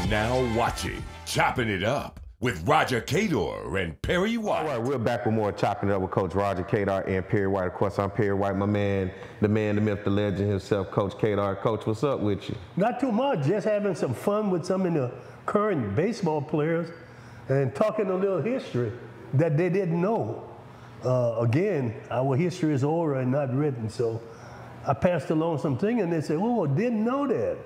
now watching Chopping It Up with Roger Cador and Perry White. All right, we're back with more Chopping It Up with Coach Roger Cador and Perry White. Of course, I'm Perry White, my man, the myth, the legend himself, Coach Cador. Coach, what's up with you? Not too much, just having some fun with some of the current baseball players and talking a little history that they didn't know. Again, our history is oral and not written, so I passed along something and they said, oh, didn't know that.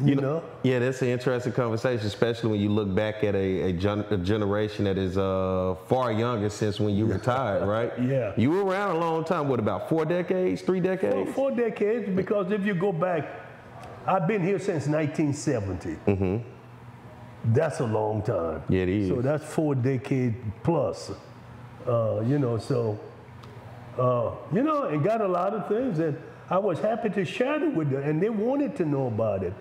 You know? Yeah, that's an interesting conversation, especially when you look back at a generation that is far younger since when you retired, right? Yeah. You were around a long time, what, about 4 decades, 3 decades? Four decades, because if you go back, I've been here since 1970. Mm-hmm. That's a long time. Yeah, it is. So that's 4 decades plus. And got a lot of things that I was happy to share it with them, and they wanted to know about it.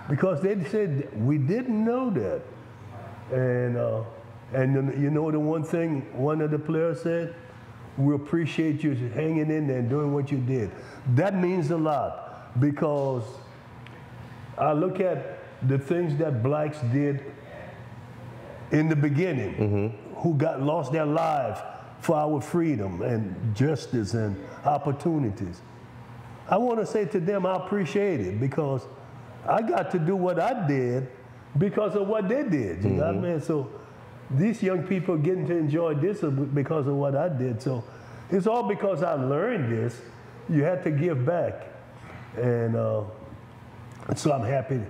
Because they said, we didn't know that. And you know the one thing one of the players said? We appreciate you hanging in there and doing what you did. That means a lot, because I look at the things that blacks did in the beginning, who lost their lives for our freedom and justice and opportunities. I want to say to them, I appreciate it, because I got to do what I did because of what they did. You know what I mean? So these young people getting to enjoy this because of what I did. So it's all because I learned this. You had to give back. And so I'm happy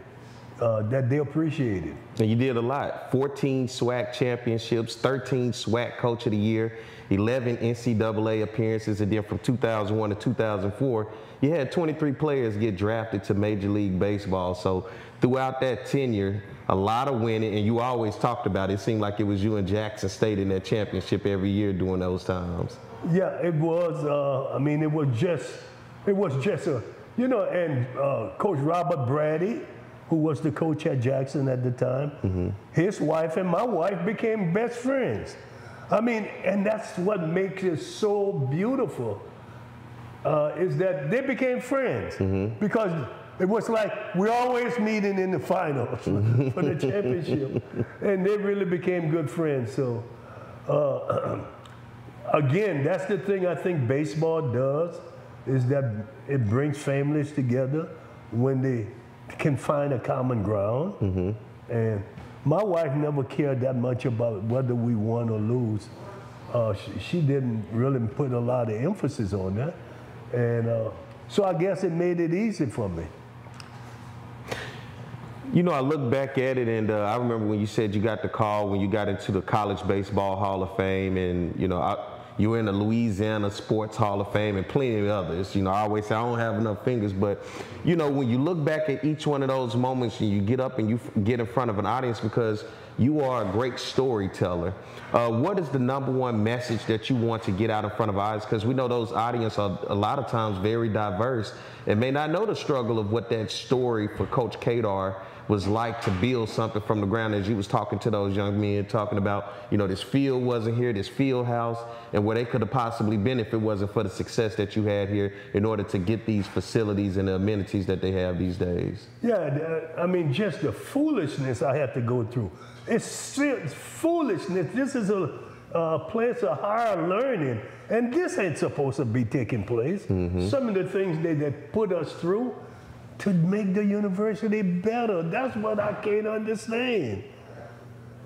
that they appreciate it. And you did a lot. 14 SWAC championships, 13 SWAC Coach of the Year, 11 NCAA appearances, and then from 2001 to 2004, you had 23 players get drafted to Major League Baseball. So throughout that tenure, a lot of winning, and you always talked about it. It seemed like it was you and Jackson State in that championship every year during those times. Yeah, it was. It was just a, and Coach Robert Brady, who was the coach at Jackson at the time, his wife and my wife became best friends. And that's what makes it so beautiful, is that they became friends, because it was like we always meeting in the finals for the championship, and they really became good friends. So again, that's the thing I think baseball does, is that it brings families together when they can find a common ground. And my wife never cared that much about whether we won or lose. She didn't really put a lot of emphasis on that. And so I guess it made it easy for me. I look back at it, and I remember when you said you got the call when you got into the College Baseball Hall of Fame, and you were in the Louisiana Sports Hall of Fame and plenty of others. I always say I don't have enough fingers, but when you look back at each one of those moments and you get up and you get in front of an audience, because you are a great storyteller, what is the #1 message that you want to get out in front of audience? Because we know those audiences are a lot of times very diverse and may not know the struggle of what that story for Coach Cador was like to build something from the ground, as you was talking to those young men, talking about, this field wasn't here, this field house, and where they could have possibly been if it wasn't for the success that you had here in order to get these facilities and the amenities that they have these days. Yeah, just the foolishness I had to go through. It's foolishness. This is a place of higher learning, and this ain't supposed to be taking place. Some of the things they put us through to make the university better. That's what I can't understand.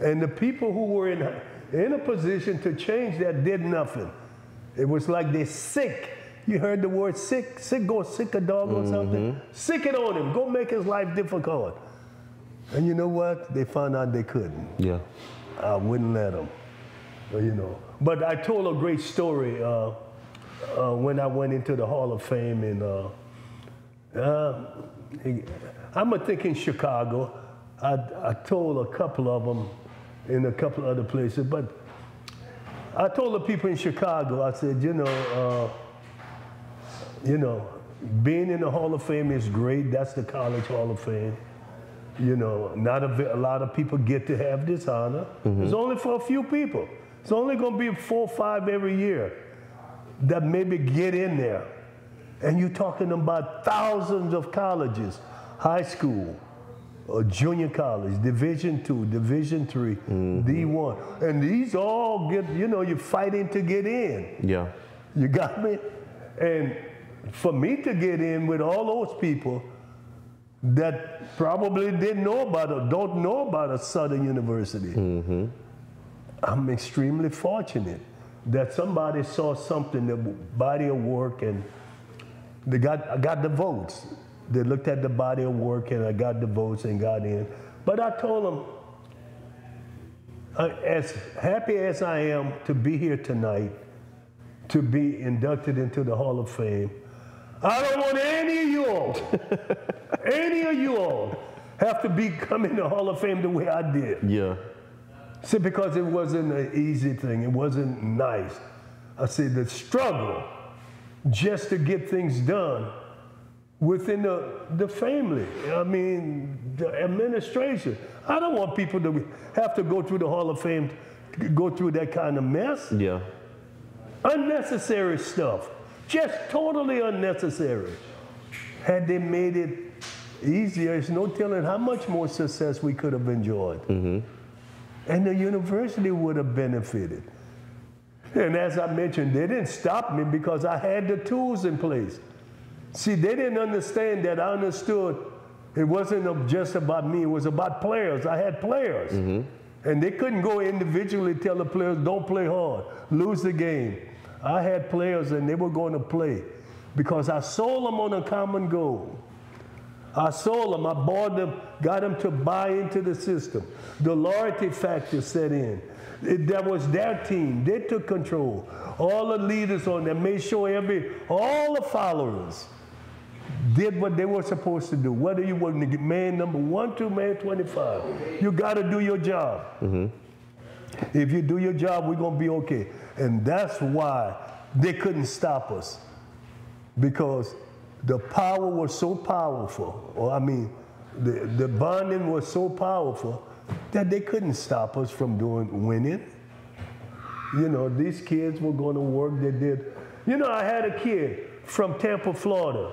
And the people who were in a position to change that did nothing. It was like they're sick. You heard the word sick? Go sick a dog or something? Sick it on him. Go make his life difficult. And you know what? They found out they couldn't. Yeah. I wouldn't let them. But I told a great story when I went into the Hall of Fame, and I'm thinking Chicago. I told a couple of them in a couple other places, but I told the people in Chicago, I said, being in the Hall of Fame is great. That's the College Hall of Fame. Not a lot of people get to have this honor. It's only for a few people. It's only going to be 4 or 5 every year that maybe get in there. And you're talking about thousands of colleges, high school, junior college, Division II, Division III, D1. And these all get, you're fighting to get in. Yeah. You got me? And for me to get in with all those people that probably didn't know about or don't know about a Southern University, I'm extremely fortunate that somebody saw something, the body of work, and I got the votes. They looked at the body of work, and I got the votes and got in. But I told them, as happy as I am to be here tonight, to be inducted into the Hall of Fame, I don't want any of you all, have to be coming to the Hall of Fame the way I did. Yeah. See, because it wasn't an easy thing. It wasn't nice. I said the struggle just to get things done within the family. I mean, the administration. I don't want people to have to go through the Hall of Fame, go through that kind of mess. Yeah. Unnecessary stuff. Just totally unnecessary. Had they made it easier, there's no telling how much more success we could have enjoyed. And the university would have benefited. And as I mentioned, they didn't stop me because I had the tools in place. See, they didn't understand that I understood it wasn't just about me, it was about players. I had players. And they couldn't go individually tell the players, don't play hard, lose the game. I had players and they were going to play because I sold them on a common goal. I sold them, I bought them, got them to buy into the system. The loyalty factor set in. That was their team. They took control. All the leaders on them made sure all the followers did what they were supposed to do. Whether you were man number 1, 2, man 25. You got to do your job. If you do your job, we're going to be okay. And that's why they couldn't stop us. Because the power was so powerful, the bonding was so powerful that they couldn't stop us from winning. These kids were going to work, they did. I had a kid from Tampa, Florida,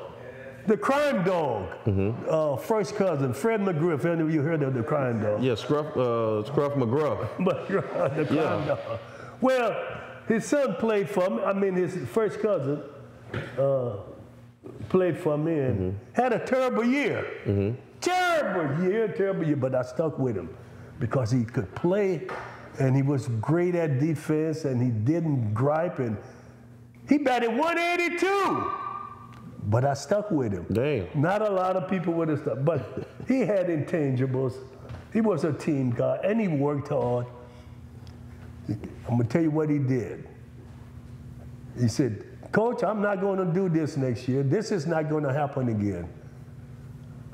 the crime dog, first cousin, Fred McGriff. Any of you heard of the crime dog? Yeah, Scruff McGruff. The crime dog. Well, his son played for me, his first cousin, played for me and had a terrible year. Terrible year, but I stuck with him because he could play and he was great at defense and he didn't gripe and he batted 182. But I stuck with him. Damn. Not a lot of people would have stuck, but he had intangibles. He was a team guy and he worked hard. I'm gonna tell you what he did. He said, Coach, I'm not going to do this next year. This is not going to happen again.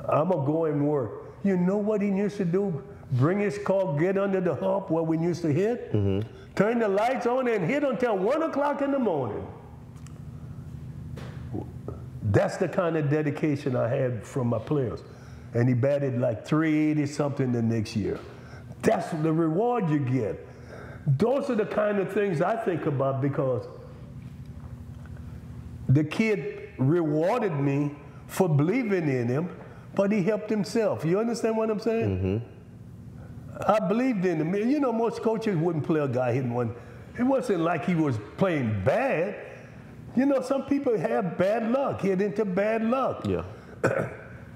I'm going to go and work. You know what he used to do? Bring his car, get under the hump where we used to hit, turn the lights on and hit until 1 o'clock in the morning. That's the kind of dedication I had from my players. And he batted like 380 something the next year. That's the reward you get. Those are the kind of things I think about because the kid rewarded me for believing in him, but he helped himself. You understand what I'm saying? I believed in him. Most coaches wouldn't play a guy hitting one. It wasn't like he was playing bad. Some people have bad luck, hit into bad luck. Yeah.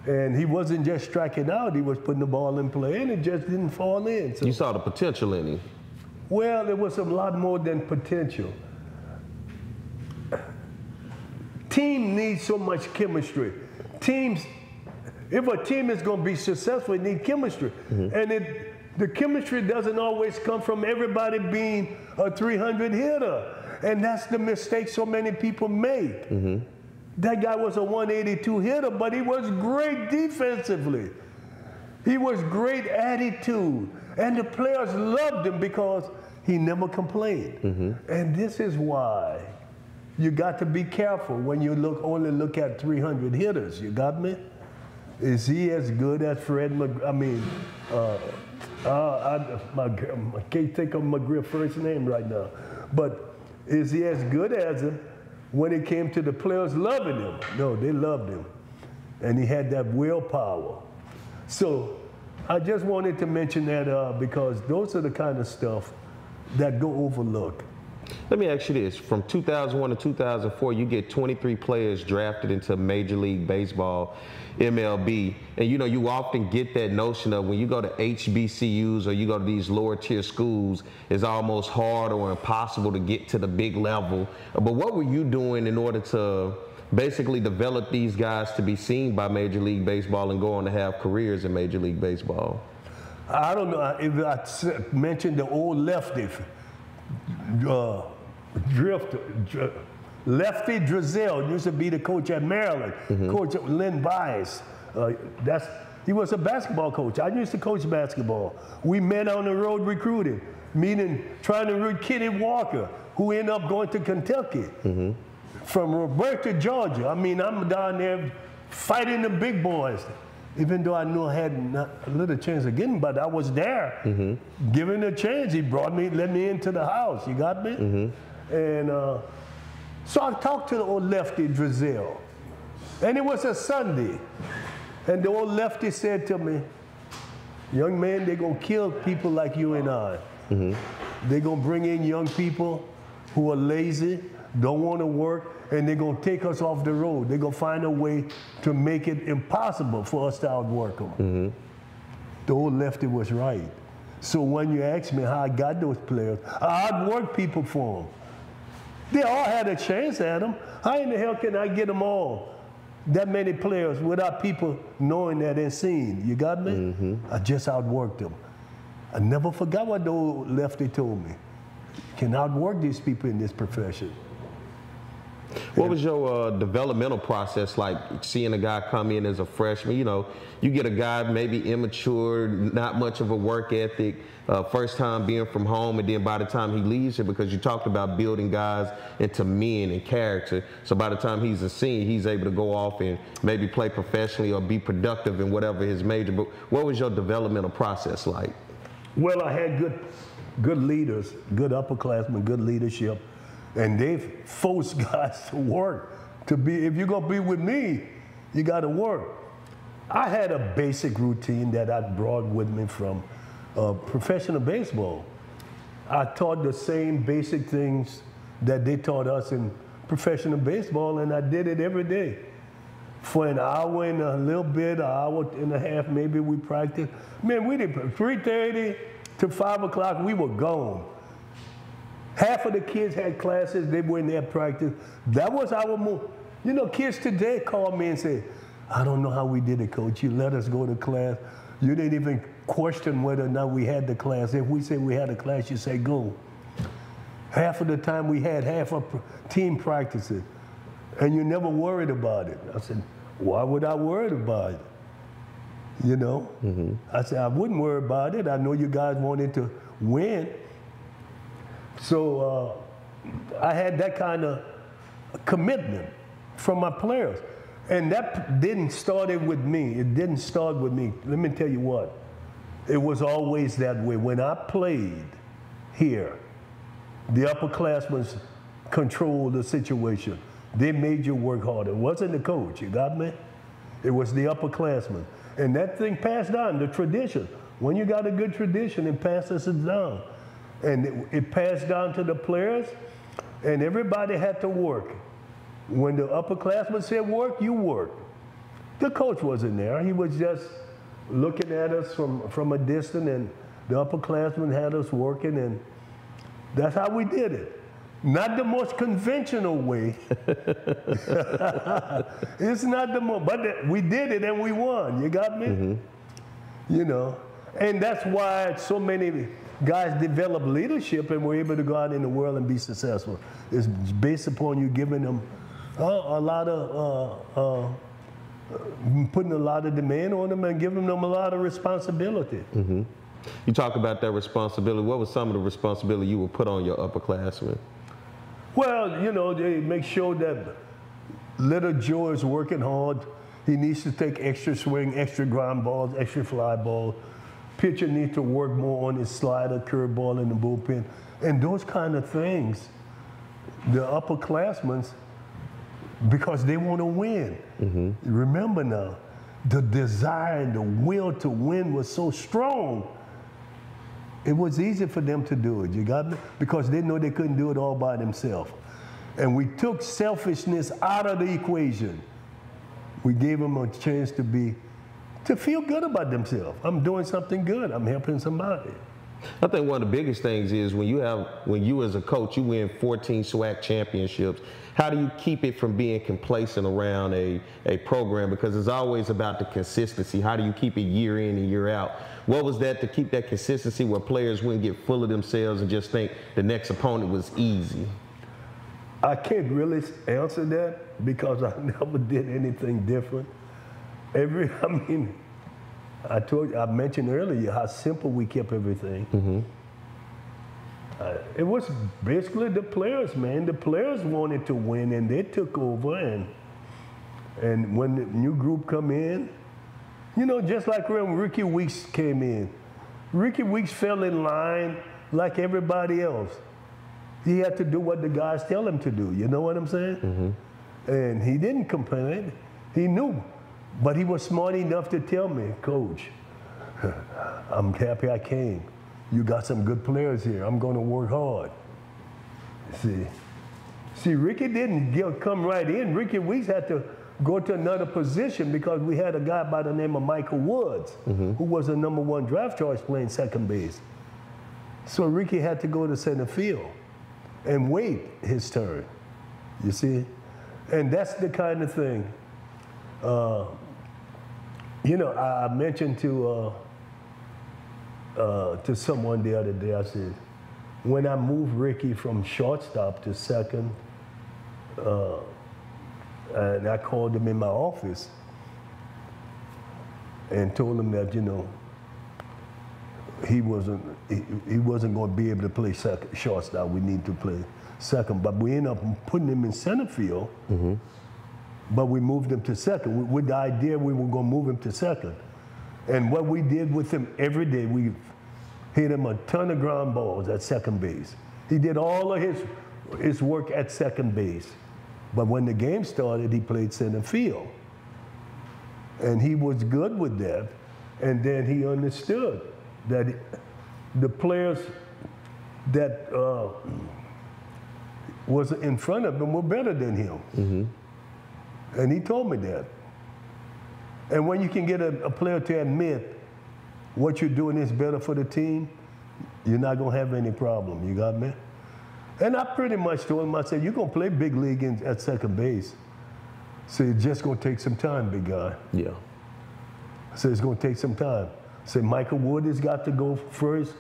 And he wasn't just striking out, he was putting the ball in play, and it just didn't fall in. So, you saw the potential in him. Well, there was a lot more than potential. Team needs so much chemistry. If a team is going to be successful, it needs chemistry. And the chemistry doesn't always come from everybody being a 300 hitter. And that's the mistake so many people make. That guy was a 182 hitter, but he was great defensively. He was great attitude. And the players loved him because he never complained. And this is why you got to be careful when you only look at 300 hitters. You got me? Is he as good as Fred I can't think of McGriff's first name right now. But is he as good as him when it came to the players loving him? No, they loved him. And he had that willpower. So I just wanted to mention that because those are the kind of stuff that go overlooked. Let me ask you this. From 2001 to 2004, you get 23 players drafted into Major League Baseball, MLB. And you know, you often get that notion of when you go to HBCUs or you go to these lower tier schools, it's almost hard or impossible to get to the big level. But what were you doing in order to basically develop these guys to be seen by Major League Baseball and go on to have careers in Major League Baseball? I don't know if I mentioned the old lefty. Lefty Drizel used to be the coach at Maryland. Coach Lynn Bias. He was a basketball coach. I used to coach basketball. We met on the road recruiting, trying to recruit Kenny Walker, who ended up going to Kentucky from Roberta, Georgia. I mean, I'm down there fighting the big boys. Even though I knew I had a little chance of getting, but I was there. Given a chance, he brought me, let me into the house. You got me? And so I talked to the old lefty Drizel. And it was a Sunday. And the old lefty said to me, young man, they're going to kill people like you and I. They're going to bring in young people who are lazy, don't want to work, and they're going to take us off the road. They're going to find a way to make it impossible for us to outwork them. The old lefty was right. So when you ask me how I got those players, I outworked people for them. They all had a chance at them. How in the hell can I get them all, that many players, without people knowing that and seeing? You got me? I just outworked them. I never forgot what the old lefty told me. You can outwork these people in this profession. What was your developmental process like, seeing a guy come in as a freshman? You know, you get a guy maybe immature, not much of a work ethic, first time being from home, and then by the time he leaves here, because you talked about building guys into men and character, so by the time he's a senior, he's able to go off and maybe play professionally or be productive in whatever his major. But what was your developmental process like? Well, I had good leaders, good upperclassmen, good leadership. And they force guys to work. If you're gonna be with me, you gotta work. I had a basic routine that I brought with me from professional baseball. I taught the same basic things that they taught us in professional baseball, and I did it every day. For an hour and a little bit, an hour and a half, maybe we practiced. Man, we did 3:30 to 5 o'clock, we were gone. Half of the kids had classes, they were in their practice. That was our move. You know, kids today call me and say, I don't know how we did it, coach. You let us go to class. You didn't even question whether or not we had the class. If we say we had a class, you say go. Half of the time we had half of team practices, and you never worried about it. I said, why would I worry about it? You know? I said, I wouldn't worry about it. I know you guys wanted to win. So I had that kind of commitment from my players. And that didn't start it with me. It didn't start with me. Let me tell you what. It was always that way. When I played here, the upperclassmen controlled the situation. They made you work harder. It wasn't the coach, you got me? It was the upperclassmen. And that thing passed down, the tradition. When you got a good tradition, it passes it down. And it passed down to the players, and everybody had to work. When the upperclassmen said work, you work. The coach wasn't there. He was just looking at us from a distance, and the upperclassmen had us working, and that's how we did it. Not the most conventional way. It's not the most, but we did it and we won. You got me? You know, and that's why so many guys develop leadership and were able to go out in the world and be successful. It's based upon you giving them a lot of, putting a lot of demand on them and giving them a lot of responsibility. You talk about that responsibility. What was some of the responsibility you would put on your upperclassmen? Well, you know, they make sure that little Joe is working hard. He needs to take extra swing, extra ground balls, extra fly balls. Pitcher needs to work more on his slider, curveball in the bullpen. And those kind of things, the upperclassmen, because they want to win. Remember now, the desire and the will to win was so strong. It was easy for them to do it, you got me? Because they know they couldn't do it all by themselves. And we took selfishness out of the equation. We gave them a chance to feel good about themselves. I'm doing something good, I'm helping somebody. I think one of the biggest things is when you as a coach, you win 14 SWAC championships, how do you keep it from being complacent around a program? Because it's always about the consistency. How do you keep it year in and year out? What was that to keep that consistency where players wouldn't get full of themselves and just think the next opponent was easy? I can't really answer that because I never did anything different. I mentioned earlier how simple we kept everything. Mm-hmm. It was basically the players, man. The players wanted to win, and they took over. And when the new group come in, you know, just like when Ricky Weeks came in, Ricky Weeks fell in line like everybody else. He had to do what the guys tell him to do. You know what I'm saying? Mm-hmm. And he didn't complain. He knew, but he was smart enough to tell me, Coach, I'm happy I came. You got some good players here. I'm going to work hard. See, Ricky didn't come right in. Ricky Weeks had to go to another position because we had a guy by the name of Michael Woods, mm-hmm. who was a #1 draft choice playing second base. So Ricky had to go to center field and wait his turn, you see? And that's the kind of thing. You know, I mentioned to someone the other day, I said, when I moved Ricky from shortstop to second, and I called him in my office and told him that, you know, he wasn't going to be able to play shortstop. We need to play second. But we ended up putting him in center field, mm-hmm. but we moved him to second with the idea we were going to move him to second. And what we did with him every day, we hit him a ton of ground balls at second base. He did all of his work at second base. But when the game started, he played center field. And he was good with that. And then he understood that the players that was in front of him were better than him. Mm-hmm. And he told me that. And when you can get a player to admit what you're doing is better for the team, you're not going to have any problem. You got me? And I pretty much told him, I said, you're going to play big league at second base. So it's just going to take some time, big guy. Yeah. So it's going to take some time. So Michael Wood has got to go first.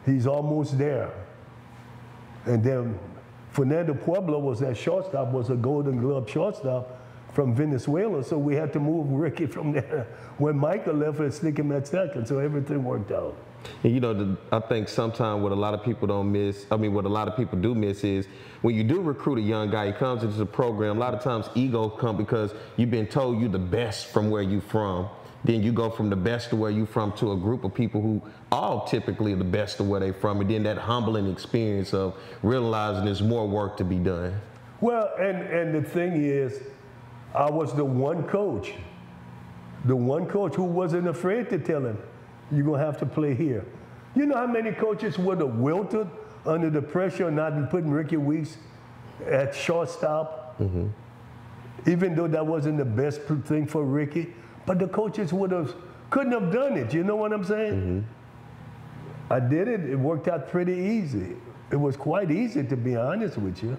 He's almost there. And then Fernando Pueblo was that shortstop, was a Golden Glove shortstop from Venezuela. So we had to move Ricky from there. When Michael left, and stick him at second. So everything worked out. And you know, I think sometimes what a lot of people don't miss, what a lot of people do miss is when you do recruit a young guy, he comes into the program, a lot of times ego come because you've been told you're the best from where you from. Then you go from the best to where you from to a group of people who all typically are the best of where they from. And then that humbling experience of realizing there's more work to be done. Well, and the thing is, I was the one coach who wasn't afraid to tell him, you're going to have to play here. You know how many coaches would have wilted under the pressure of not putting Ricky Weeks at shortstop, mm-hmm. even though that wasn't the best thing for Ricky? But the coaches couldn't have done it. You know what I'm saying? Mm-hmm. I did it. It worked out pretty easy. It was quite easy, to be honest with you.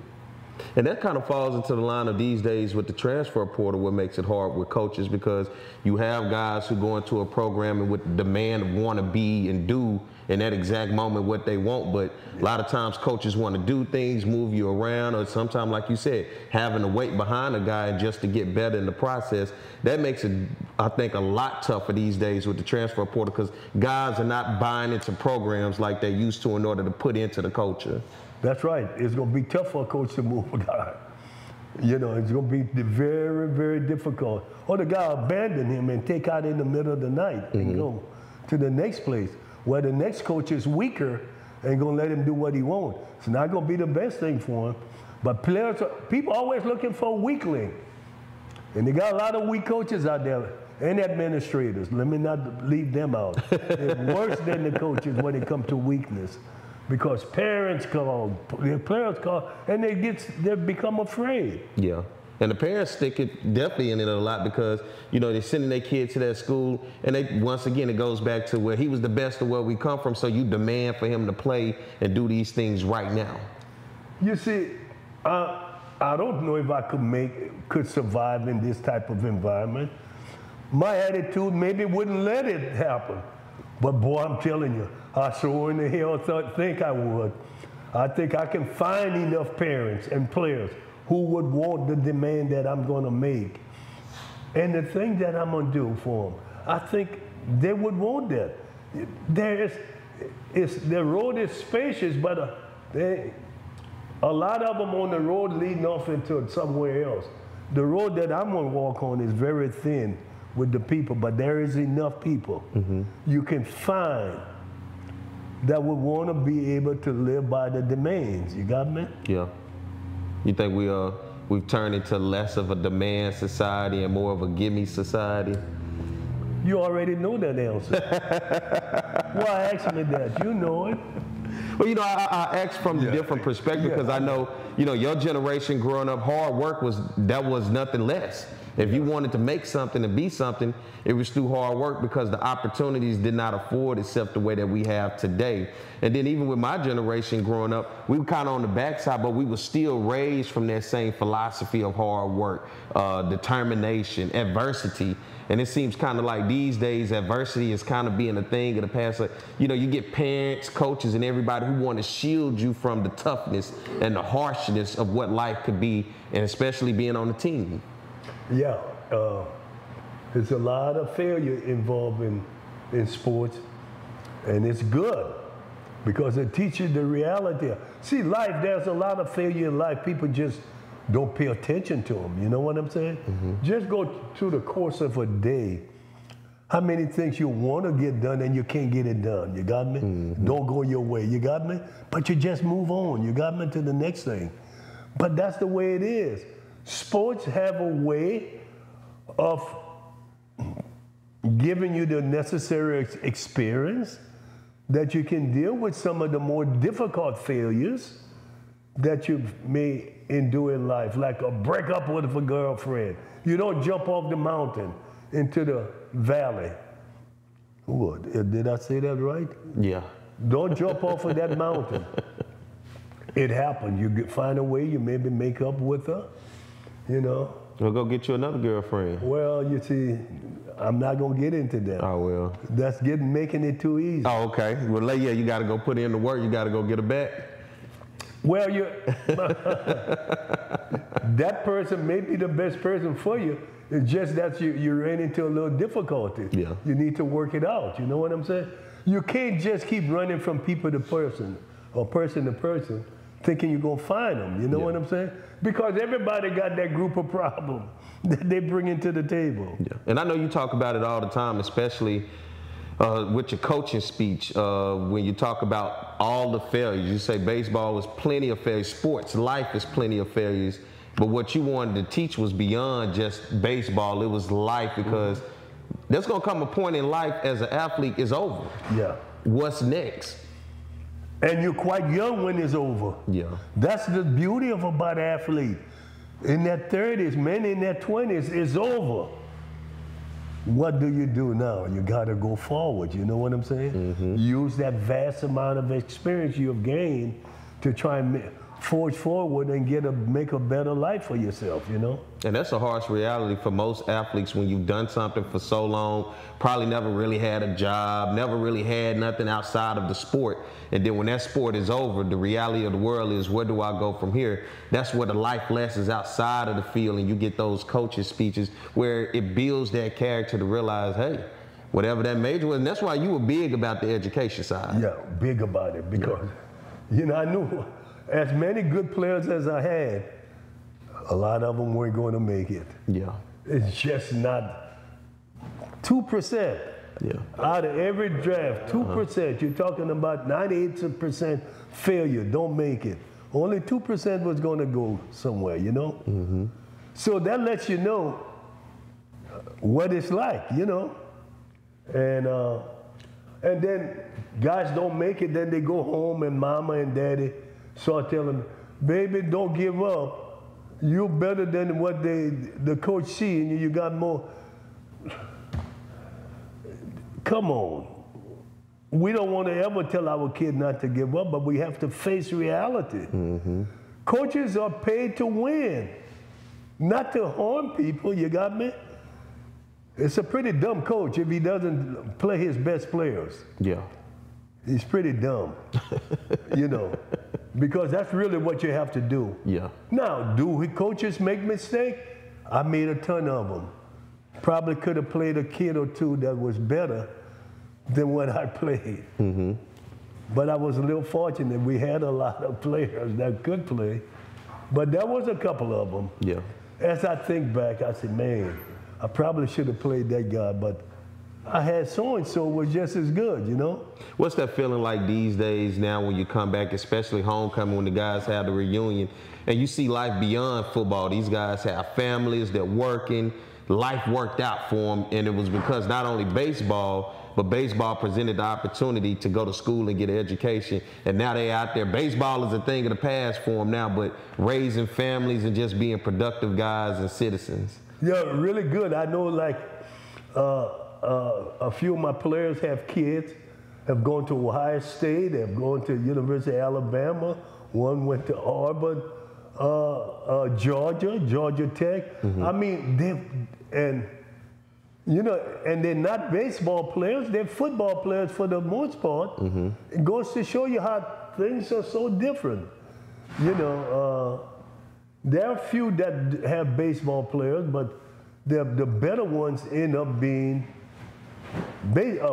And that kind of falls into the line of these days with the transfer portal, what makes it hard with coaches, because you have guys who go into a program and with the demand of want to be and do in that exact moment what they want, but a lot of times coaches want to do things, move you around, or sometimes, like you said, having to wait behind a guy just to get better in the process. That makes it, I think, a lot tougher these days with the transfer portal because guys are not buying into programs like they used to in order to put into the culture. That's right. It's going to be tough for a coach to move a guy. You know, it's going to be very, very difficult. Or the guy abandon him and take out in the middle of the night mm-hmm. and go to the next place where the next coach is weaker and going to let him do what he wants. It's not going to be the best thing for him. But people are always looking for a weakling. And they got a lot of weak coaches out there and administrators. Let me not leave them out. They're worse than the coaches when it comes to weakness. Because parents call, and they become afraid. Yeah. And the parents stick it definitely in it a lot because, you know, they're sending their kid to that school, and once again, it goes back to where he was the best of where we come from, so you demand for him to play and do these things right now. You see, I don't know if I could survive in this type of environment. My attitude maybe wouldn't let it happen. But boy, I'm telling you, I sure in the hell think I would. I think I can find enough parents and players who would want the demand that I'm going to make. And the thing that I'm going to do for them, I think they would want that. The road is spacious, but a lot of them on the road leading off into somewhere else. The road that I'm going to walk on is very thin with the people, but there is enough people you can find that would want to be able to live by the demands. You got me? Yeah. You think we've turned into less of a demand society and more of a gimme society? You already know that answer. Why ask me that? You know it. Well, you know, I asked from a different perspective because I know, you know, your generation growing up, hard work was nothing less. If you wanted to make something and be something, it was through hard work because the opportunities did not afford itself the way that we have today. And then even with my generation growing up, we were kind of on the backside, but we were still raised from that same philosophy of hard work, determination, adversity. And it seems kind of like these days, adversity is kind of being a thing of the past. Like, you know, you get parents, coaches, and everybody who want to shield you from the toughness and the harshness of what life could be, and especially being on the team. Yeah, there's a lot of failure involved in sports, and it's good because it teaches the reality. See, life, there's a lot of failure in life. People just don't pay attention to them. You know what I'm saying? Just go through the course of a day. How many things you want to get done and you can't get it done? You got me? Don't go your way. You got me? But you just move on. You got me to the next thing. But that's the way it is. Sports have a way of giving you the necessary experience that you can deal with some of the more difficult failures that you may endure in life, like a breakup with a girlfriend. You don't jump off the mountain into the valley. What, did I say that right? Yeah. Don't jump off of that mountain. It happened. You find a way, you maybe make up with her. You know. We'll go get you another girlfriend. Well, you see, I'm not gonna get into that. Oh well. That's making it too easy. Oh, okay. Well, yeah, you got to go put in the work. You got to go get her back. Well, that person may be the best person for you. It's just that you ran into a little difficulty. Yeah. You need to work it out. You know what I'm saying? You can't just keep running from people to person or person to person, thinking you're gonna find them. You know what I'm saying? Because everybody got that group of problems that they bring into the table. Yeah. And I know you talk about it all the time, especially with your coaching speech. When you talk about all the failures, you say baseball was plenty of failures, sports, life is plenty of failures. But what you wanted to teach was beyond just baseball. It was life, because there's gonna come a point in life as an athlete is over. Yeah. What's next? And you're quite young when it's over. Yeah. That's the beauty of about an athlete. In their 30s, many in their 20s, it's over. What do you do now? You gotta go forward, you know what I'm saying? Use that vast amount of experience you've gained to try and forge forward and make a better life for yourself, you know? And that's a harsh reality for most athletes when you've done something for so long, probably never really had a job, never really had nothing outside of the sport. And then when that sport is over, the reality of the world is, where do I go from here? That's where the life lessons outside of the field, and you get those coaches' speeches where it builds that character to realize, hey, whatever that major was. And that's why you were big about the education side. Yeah, big about it, because, you know, I knew as many good players as I had, a lot of them weren't going to make it. Yeah. It's just not 2%. Yeah. Out of every draft, 2%. You're talking about 98% failure, don't make it. Only 2% was going to go somewhere, you know? So that lets you know what it's like, you know. And then guys don't make it, then they go home and mama and daddy start telling them, baby, don't give up. You're better than what the coach see in you. You got more. Come on. We don't want to ever tell our kid not to give up, but we have to face reality. Coaches are paid to win, not to harm people, you got me? It's a pretty dumb coach if he doesn't play his best players. Yeah. He's pretty dumb, you know, because that's really what you have to do. Yeah. Now, do coaches make mistakes? I made a ton of them. Probably could have played a kid or two that was better than what I played. But I was a little fortunate. We had a lot of players that could play, but there was a couple of them. Yeah. As I think back, I said, man, I probably should have played that guy, but I had so-and-so was just as good, you know? What's that feeling like these days now when you come back, especially homecoming, when the guys have the reunion, and you see life beyond football? These guys have families, they're working, life worked out for them, and it was because not only baseball, but baseball presented the opportunity to go to school and get an education, and now they're out there. Baseball is a thing of the past for them now, but raising families and just being productive guys and citizens. Yeah, really good. I know, like, a few of my players have kids, have gone to Ohio State, have gone to University of Alabama. One went to Auburn, Georgia Tech. I mean, you know, and they're not baseball players, they're football players for the most part. It goes to show you how things are so different. You know, there are a few that have baseball players, but the better ones end up being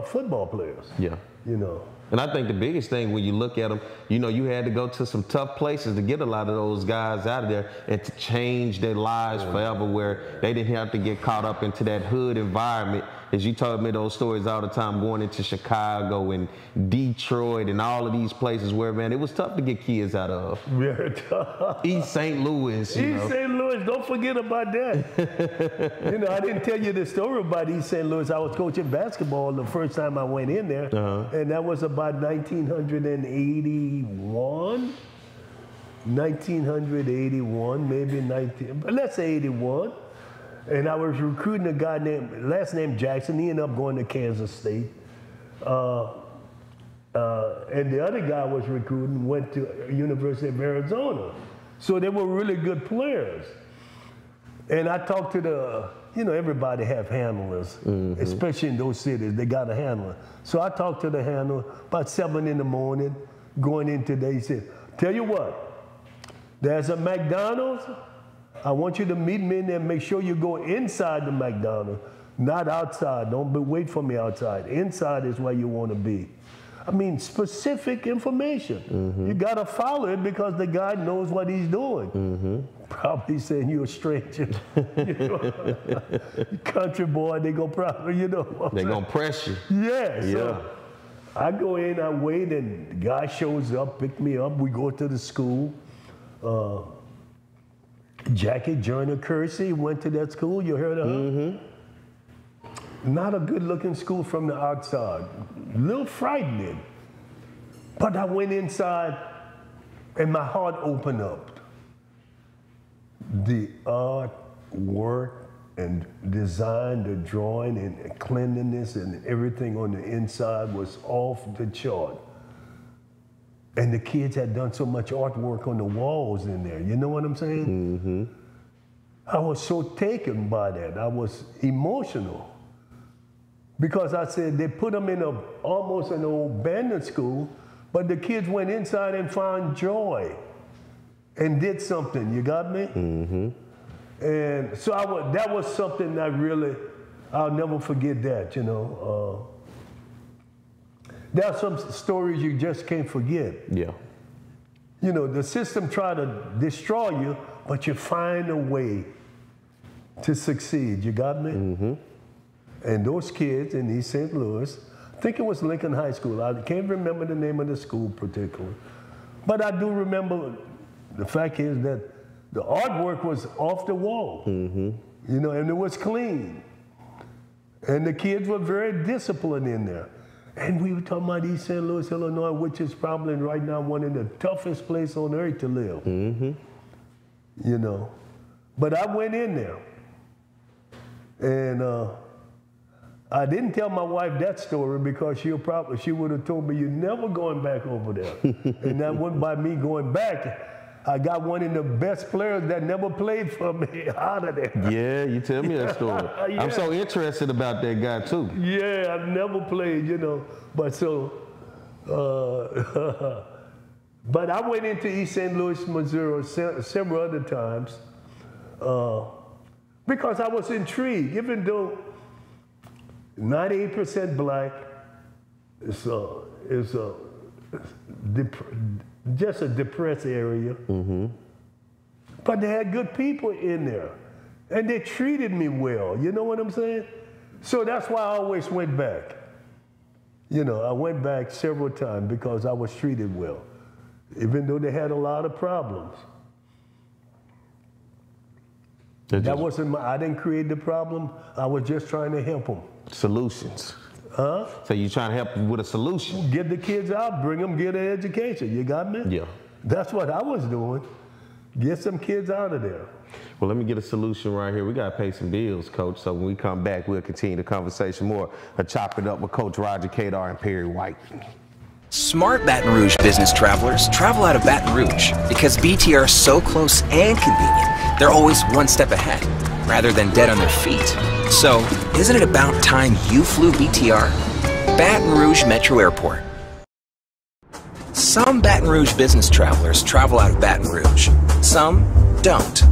football players. Yeah. You know. And I think the biggest thing when you look at them, you know, you had to go to some tough places to get a lot of those guys out of there and to change their lives forever, where they didn't have to get caught up into that hood environment. As you told me those stories all the time, going into Chicago and Detroit and all of these places where, man, it was tough to get kids out of. Very tough. East St. Louis. East St. Louis, don't forget about that. You know, I didn't tell you the story about East St. Louis. I was coaching basketball the first time I went in there, and that was about 1981. 1981, maybe 19, but let's say 81. And I was recruiting a guy last name Jackson. He ended up going to Kansas State. And the other guy was recruiting, went to University of Arizona. So they were really good players. And I talked to you know, everybody have handlers, especially in those cities, they got a handler. So I talked to the handler about 7 in the morning, going in today. He said, tell you what, there's a McDonald's. I want you to meet me in there and make sure you go inside the McDonald's, not outside. Don't wait for me outside. Inside is where you want to be. I mean, specific information. You got to follow it because the guy knows what he's doing. Probably saying you're a stranger. You know? Country boy, they go probably, you know. They're going to press you. Yeah. So I go in, I wait, and the guy shows up, pick me up. We go to the school. Jackie Joyner Kersey went to that school. You heard of her? Not a good-looking school from the outside. A little frightening. But I went inside, and my heart opened up. The art, work, and design, the drawing, and cleanliness, and everything on the inside was off the chart. And the kids had done so much artwork on the walls in there. You know what I'm saying? I was so taken by that. I was emotional. Because I said they put them in almost an old abandoned school, but the kids went inside and found joy and did something. You got me? And so that was something that really, I'll never forget that, you know. There are some stories you just can't forget. Yeah. You know, the system tried to destroy you, but you find a way to succeed. You got me? And those kids in East St. Louis, I think it was Lincoln High School. I can't remember the name of the school particularly. But I do remember the fact is that the artwork was off the wall. You know, and it was clean. And the kids were very disciplined in there. And we were talking about East St. Louis, Illinois, which is probably right now one of the toughest places on earth to live. Mm-hmm. You know. But I went in there. And I didn't tell my wife that story because she would have told me, you're never going back over there. And that wasn't by me going back. I got one of the best players that never played for me out of there. Yeah, you tell me that story. Yeah. I'm so interested about that guy too. Yeah, I've never played, you know. But so, but I went into East St. Louis, Missouri several other times because I was intrigued. Even though 98% black, it's just a depressed area. Mm-hmm. But they had good people in there. And they treated me well. You know what I'm saying? So that's why I always went back. You know, I went back several times because I was treated well, even though they had a lot of problems. That wasn't I didn't create the problem. I was just trying to help them. Solutions. Huh? So you're trying to help them with a solution. Get the kids out, bring them, get an education. You got me? Yeah. That's what I was doing. Get some kids out of there. Well, let me get a solution right here. We got to pay some bills, Coach. So when we come back, we'll continue the conversation more. Chop it up with Coach Roger Cador and Perry White. Smart Baton Rouge business travelers travel out of Baton Rouge because BTR is so close and convenient, they're always one step ahead, rather than dead on their feet. So, isn't it about time you flew BTR? Baton Rouge Metro Airport. Some Baton Rouge business travelers travel out of Baton Rouge. Some don't.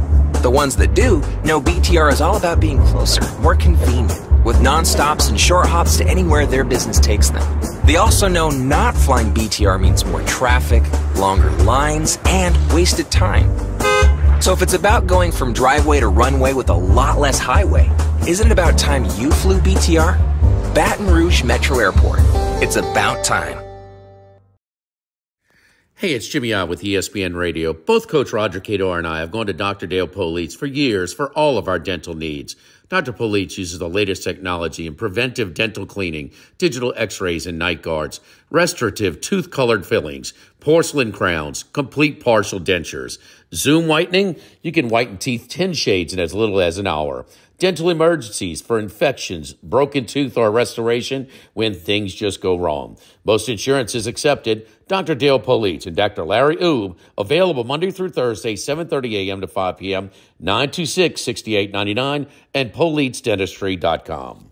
The ones that do know BTR is all about being closer, more convenient, with non-stops and short hops to anywhere their business takes them. They also know not flying BTR means more traffic, longer lines, and wasted time. So if it's about going from driveway to runway with a lot less highway, isn't it about time you flew BTR? Baton Rouge Metro Airport. It's about time. Hey, it's Jimmy Ott with ESPN Radio. Both Coach Roger Cador and I have gone to Dr. Dale Police for years for all of our dental needs. Dr. Police uses the latest technology in preventive dental cleaning, digital x-rays and night guards, restorative tooth-colored fillings, porcelain crowns, complete partial dentures. Zoom whitening, you can whiten teeth 10 shades in as little as an hour. Dental emergencies for infections, broken tooth, or restoration when things just go wrong. Most insurance is accepted. Dr. Dale Police and Dr. Larry Oob, available Monday through Thursday, 7:30 a.m. to 5 p.m., 926-6899, and PoliceDentistry.com.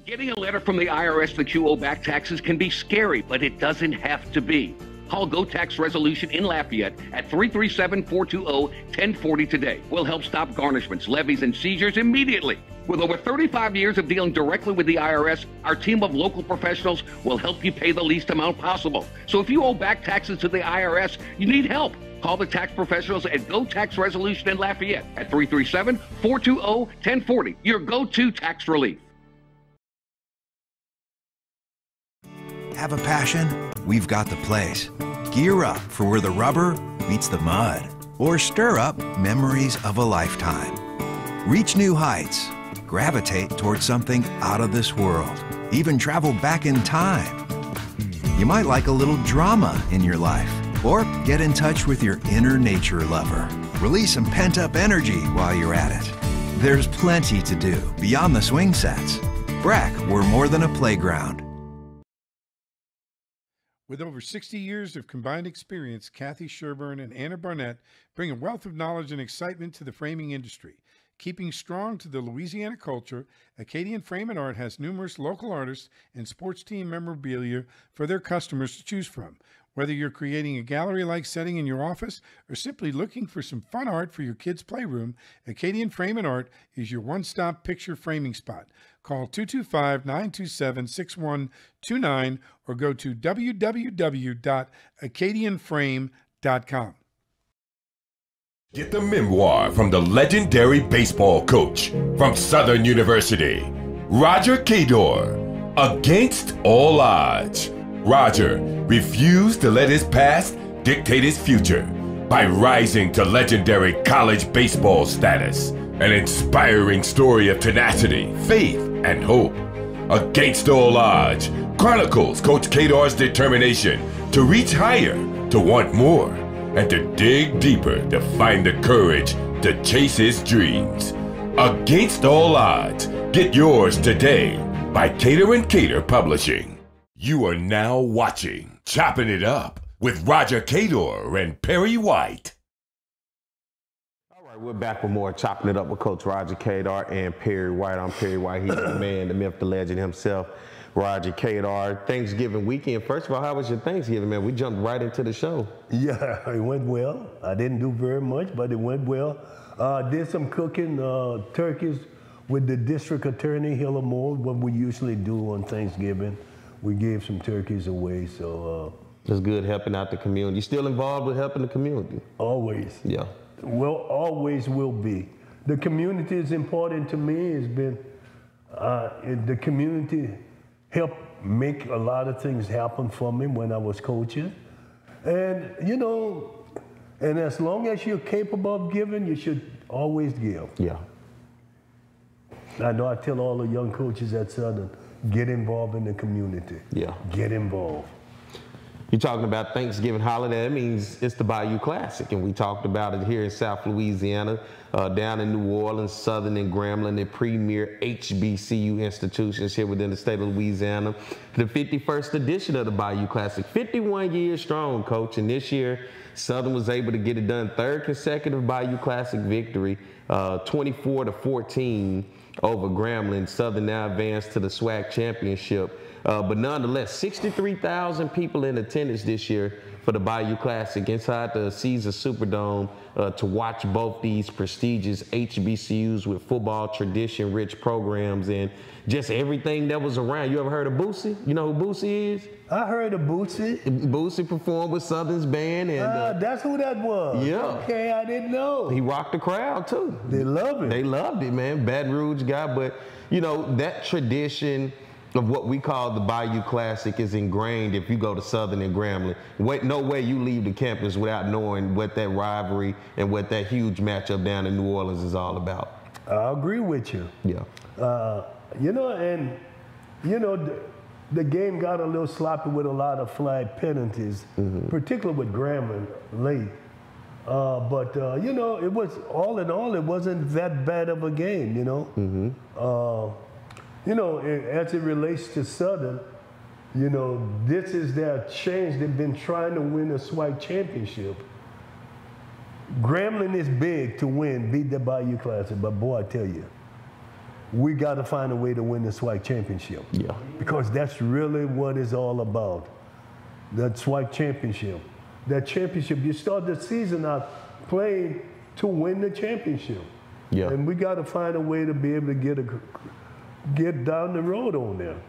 Getting a letter from the IRS that you owe back taxes can be scary, but it doesn't have to be. Call Go Tax Resolution in Lafayette at 337-420-1040 today. We'll help stop garnishments, levies, and seizures immediately. With over 35 years of dealing directly with the IRS, our team of local professionals will help you pay the least amount possible. So if you owe back taxes to the IRS, you need help. Call the tax professionals at Go Tax Resolution in Lafayette at 337-420-1040. Your go-to tax relief. Have a passion? We've got the place. Gear up for where the rubber meets the mud, or stir up memories of a lifetime. Reach new heights. Gravitate towards something out of this world. Even travel back in time. You might like a little drama in your life, or get in touch with your inner nature lover. Release some pent-up energy while you're at it. There's plenty to do beyond the swing sets. BRAC, we're more than a playground. With over 60 years of combined experience, Kathy Sherburne and Anna Barnett bring a wealth of knowledge and excitement to the framing industry. Keeping strong to the Louisiana culture, Acadian Frame and Art has numerous local artists and sports team memorabilia for their customers to choose from. Whether you're creating a gallery-like setting in your office or simply looking for some fun art for your kids' playroom, Acadian Frame and Art is your one-stop picture framing spot. Call 225-927-6129 or go to www.acadianframe.com. Get the memoir from the legendary baseball coach from Southern University, Roger Cador, Against All Odds. Roger refused to let his past dictate his future. by rising to legendary college baseball status. An inspiring story of tenacity, faith, and hope. Against all odds, chronicles Coach Cador's determination to reach higher, to want more, and to dig deeper to find the courage to chase his dreams. Against all odds, get yours today by Cador and Cador Publishing. You are now watching Choppin' It Up with Roger Cador and Perry White. All right, we're back with more Chopping It Up with Coach Roger Cador and Perry White. I'm Perry White. He's the man, the myth, the legend himself, Roger Cador. Thanksgiving weekend. First of all, how was your Thanksgiving, man? We jumped right into the show. Yeah, it went well. I didn't do very much, but it went well. Did some cooking, turkeys with the district attorney, Hilla Moore, what we usually do on Thanksgiving. We gave some turkeys away, so. It's good helping out the community. You still involved with helping the community? Always. Yeah. Well, always will be. The community is important to me. It's been, the community helped make a lot of things happen for me when I was coaching. And, you know, and as long as you're capable of giving, you should always give. Yeah. I know I tell all the young coaches at Southern, get involved in the community. Yeah. Get involved. You're talking about Thanksgiving holiday. That means it's the Bayou Classic, and we talked about it here in South Louisiana, down in New Orleans, Southern and Grambling, the premier HBCU institutions here within the state of Louisiana. The 51st edition of the Bayou Classic, 51 years strong, Coach, and this year Southern was able to get it done. Third consecutive Bayou Classic victory, 24-14 over Grambling. Southern now advanced to the SWAC championship. But nonetheless, 63,000 people in attendance this year for the Bayou Classic inside the Caesars Superdome to watch both these prestigious HBCUs with football tradition-rich programs and just everything that was around. You ever heard of Boosie? You know who Boosie is? I heard of Boosie. Boosie performed with Southern's band. And that's who that was. Yeah. Okay, I didn't know. He rocked the crowd, too. They loved it. They loved it, man. Baton Rouge guy. But, you know, that tradition of what we call the Bayou Classic is ingrained if you go to Southern and Grambling. No way you leave the campus without knowing what that rivalry and what that huge matchup down in New Orleans is all about. I agree with you. Yeah. You know, and, you know, the game got a little sloppy with a lot of flag penalties, particularly with Grambling late. But, you know, it was, all in all, it wasn't that bad of a game, you know. You know, as it relates to Southern, you know, this is their change. They've been trying to win a SWAC championship. Grambling is big to win, beat the Bayou Classic, but boy, I tell you, we got to find a way to win the SWAC championship. Yeah. Because that's really what it's all about, that SWAC championship. That championship, you start the season out playing to win the championship. Yeah. And we got to find a way to be able to get down the road on there.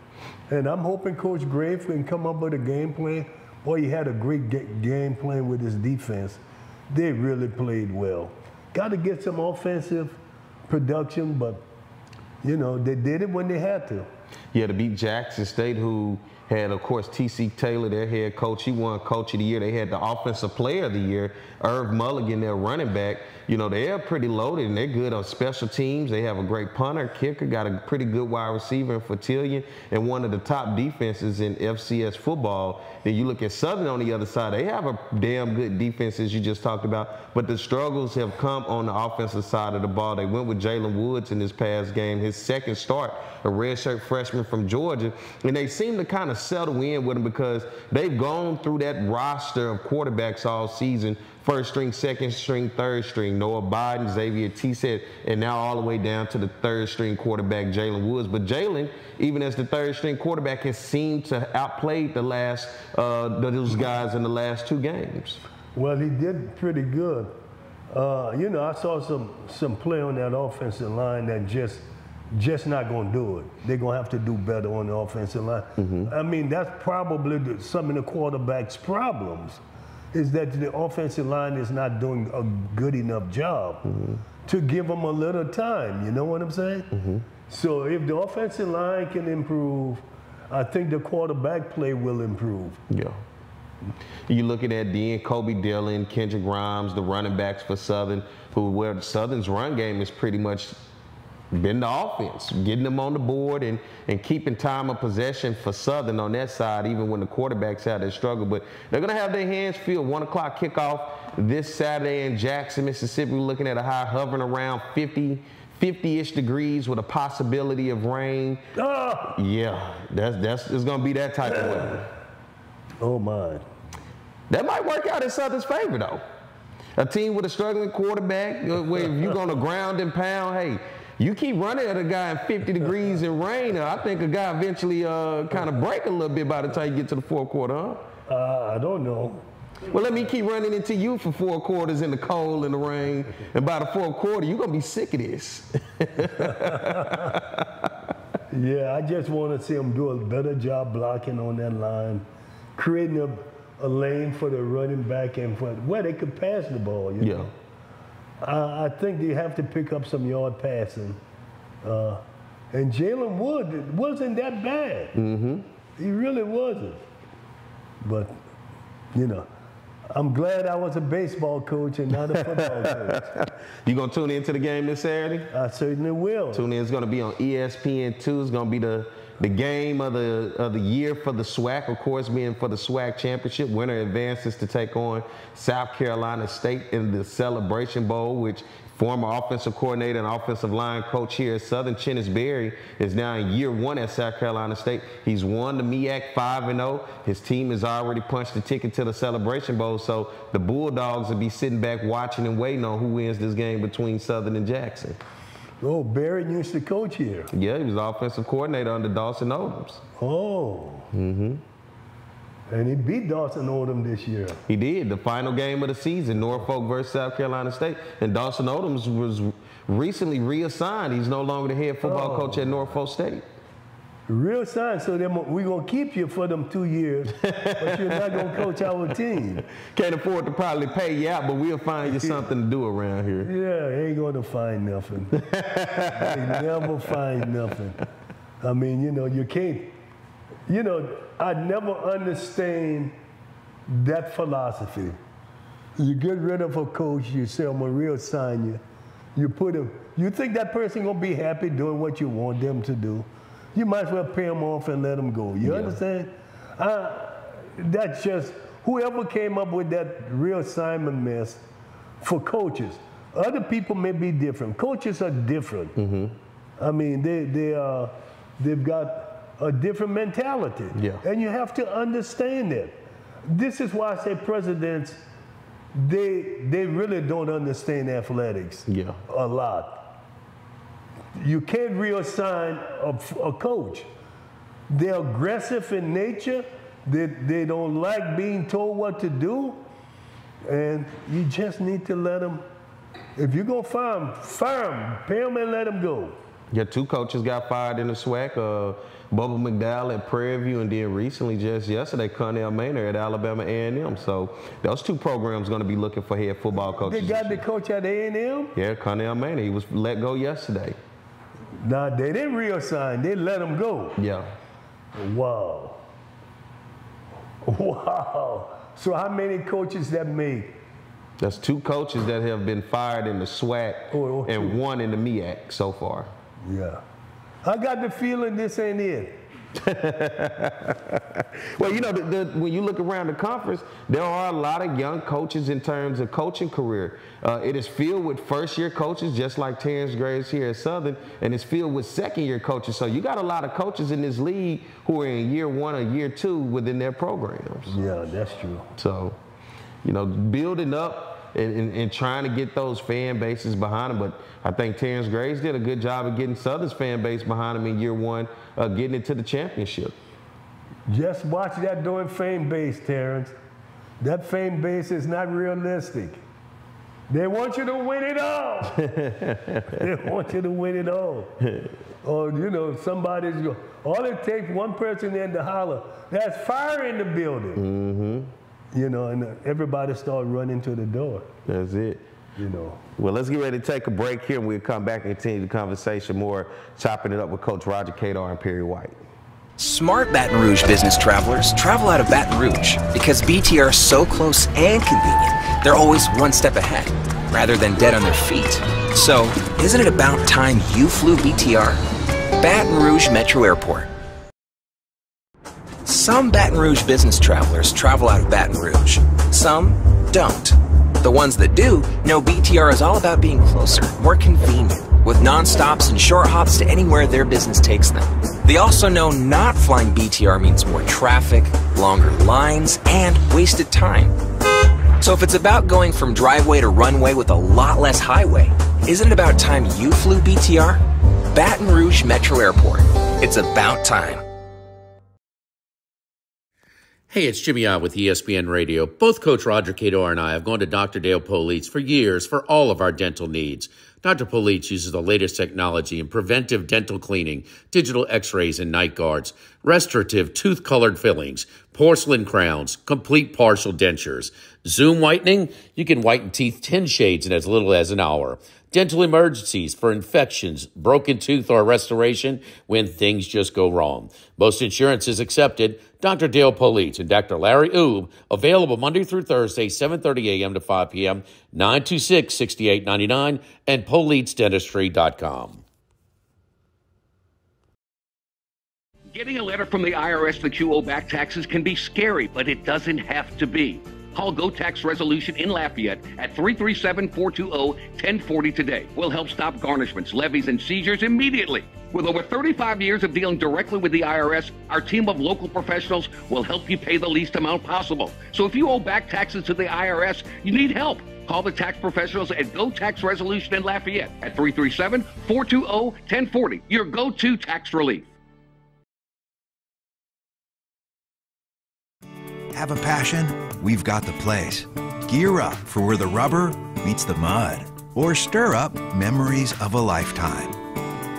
And I'm hoping Coach Grave can come up with a game plan. Boy, he had a great game plan with his defense. They really played well. Got to get some offensive production, but, you know, they did it when they had to. Yeah, to beat Jackson State, who had, of course, T.C. Taylor, their head coach. He won Coach of the Year. They had the Offensive Player of the Year, Irv Mulligan, their running back. You know, they're pretty loaded, and they're good on special teams. They have a great punter, kicker, got a pretty good wide receiver in Fortillion, and one of the top defenses in FCS football. Then you look at Southern on the other side. They have a damn good defense, as you just talked about, but the struggles have come on the offensive side of the ball. They went with Jalen Woods in this past game, his second start, a redshirt freshman from Georgia, and they seem to kind of settle in with him because they've gone through that roster of quarterbacks all season. First string, second string, third string. Noah Biden, Xavier Tissett, and now all the way down to the third string quarterback, Jalen Woods. But Jalen, even as the third string quarterback, has seemed to outplay those guys in the last two games. Well, he did pretty good. You know, I saw some play on that offensive line that just not going to do it. They're going to have to do better on the offensive line. I mean, that's probably some of the quarterback's problems, is that the offensive line is not doing a good enough job to give them a little time. You know what I'm saying? So if the offensive line can improve, I think the quarterback play will improve. Yeah. You're looking at Dean, Kobe Dillon, Kendrick Grimes, the running backs for Southern, where Southern's run game is pretty much been the offense, getting them on the board and keeping time of possession for Southern on that side, even when the quarterbacks had their struggle. But they're going to have their hands filled. 1 o'clock kickoff this Saturday in Jackson, Mississippi. We're looking at a high hovering around 50-ish degrees with a possibility of rain. Oh. Yeah, it's going to be that type of weather. Oh, my. That might work out in Southern's favor, though. A team with a struggling quarterback, where if you're going to ground and pound, hey, you keep running at a guy in 50 degrees and rain, I think a guy eventually kind of break a little bit by the time you get to the fourth quarter, huh? I don't know. Well, let me keep running into you for 4 quarters in the cold and the rain, and by the fourth quarter, you're going to be sick of this. Yeah, I just want to see them do a better job blocking on that line, creating a lane for the running back and for where they could pass the ball. You know? I think they have to pick up some yard passing. And Jalen Wood wasn't that bad. Mm-hmm. He really wasn't. But, you know, I'm glad I was a baseball coach and not a football coach. You going to tune into the game this Saturday? I certainly will. Tune in. It's going to be on ESPN2. It's going to be the game of the year for the SWAC, of course, being for the SWAC championship. Winner advances to take on South Carolina State in the Celebration Bowl, which former offensive coordinator and offensive line coach here at Southern, Chennis Berry, is now in year 1 at South Carolina State. He's won the MEAC 5-0. His team has already punched the ticket to the Celebration Bowl, so the Bulldogs will be sitting back watching and waiting on who wins this game between Southern and Jackson. Oh, Barry used to coach here. Yeah, he was offensive coordinator under Dawson Odoms. Oh. Mm-hmm. And he beat Dawson Odom this year. He did. The final game of the season, Norfolk versus South Carolina State. And Dawson Odoms was recently reassigned. He's no longer the head football coach at Norfolk State. Reassigned, so we're going to keep you for them 2 years, but you're not going to coach our team. Can't afford to probably pay you out, but we'll find you something to do around here. Yeah, ain't going to find nothing. They never find nothing. I mean, you know, you can't, you know, I never understand that philosophy. You get rid of a coach, you say, I'm going to reassign you. You put him, you think that person going to be happy doing what you want them to do. You might as well pay them off and let them go. You understand? That's just, whoever came up with that reassignment mess for coaches. Other people may be different. Coaches are different. Mm-hmm. I mean, they've got a different mentality. Yeah. And you have to understand that. This is why I say presidents, they really don't understand athletics a lot. You can't reassign a coach. They're aggressive in nature. They don't like being told what to do. And you just need to let them, if you're going to fire them, pay them and let them go. Yeah, 2 coaches got fired in the SWAC. Bubba McDowell at Prairie View, and then recently, just yesterday, Connell Maynard at Alabama A&M. So those 2 programs going to be looking for head football coaches. They got the coach at A&M? Yeah, Connell Maynard. He was let go yesterday. No, they didn't reassign. They let him go. Yeah. Wow. Wow. So how many coaches that make? That's 2 coaches that have been fired in the SWAC and 1 in the MEAC so far. Yeah. I got the feeling this ain't it. Well, you know, when you look around the conference, there are a lot of young coaches in terms of coaching career. It is filled with first-year coaches, just like Terrence Graves here at Southern, and it's filled with second-year coaches. So you got a lot of coaches in this league who are in year 1 or year 2 within their programs. Yeah, that's true. So, you know, building up and trying to get those fan bases behind them. But I think Terrence Graves did a good job of getting Southern's fan base behind him in year 1, getting into the championship. Just watch that doing fan base, Terrence. That fan base is not realistic. They want you to win it all. They want you to win it all. Or, you know, all it takes one person in to holler, there's fire in the building. Mm-hmm. You know, and everybody start running to the door. That's it. You know. Well, let's get ready to take a break here, and we'll come back and continue the conversation more, chopping it up with Coach Roger Cador and Perry White. Smart Baton Rouge business travelers travel out of Baton Rouge because BTR is so close and convenient, they're always one step ahead, rather than dead on their feet. So, isn't it about time you flew BTR? Baton Rouge Metro Airport. Some Baton Rouge business travelers travel out of Baton Rouge. Some don't. The ones that do know BTR is all about being closer, more convenient, with non-stops and short hops to anywhere their business takes them. They also know not flying BTR means more traffic, longer lines, and wasted time. So if it's about going from driveway to runway with a lot less highway, isn't it about time you flew BTR? Baton Rouge Metro Airport. It's about time. Hey, it's Jimmy I with ESPN Radio. Both Coach Roger Cador and I have gone to Dr. Dale Police for years for all of our dental needs. Dr. Police uses the latest technology in preventive dental cleaning, digital x-rays and night guards, restorative tooth-colored fillings, porcelain crowns, complete partial dentures. Zoom whitening, you can whiten teeth 10 shades in as little as an hour. Dental emergencies for infections, broken tooth, or restoration when things just go wrong. Most insurance is accepted. Dr. Dale Police and Dr. Larry Oob, available Monday through Thursday, 7:30 a.m. to 5 p.m., 926-6899, and PoliceDentistry.com. Getting a letter from the IRS that you owe back taxes can be scary, but it doesn't have to be. Call Go Tax Resolution in Lafayette at 337-420-1040 today. We'll help stop garnishments, levies, and seizures immediately. With over 35 years of dealing directly with the IRS, our team of local professionals will help you pay the least amount possible. So if you owe back taxes to the IRS, you need help. Call the tax professionals at Go Tax Resolution in Lafayette at 337-420-1040. Your go-to tax relief. Have a passion? We've got the place. Gear up for where the rubber meets the mud, or stir up memories of a lifetime.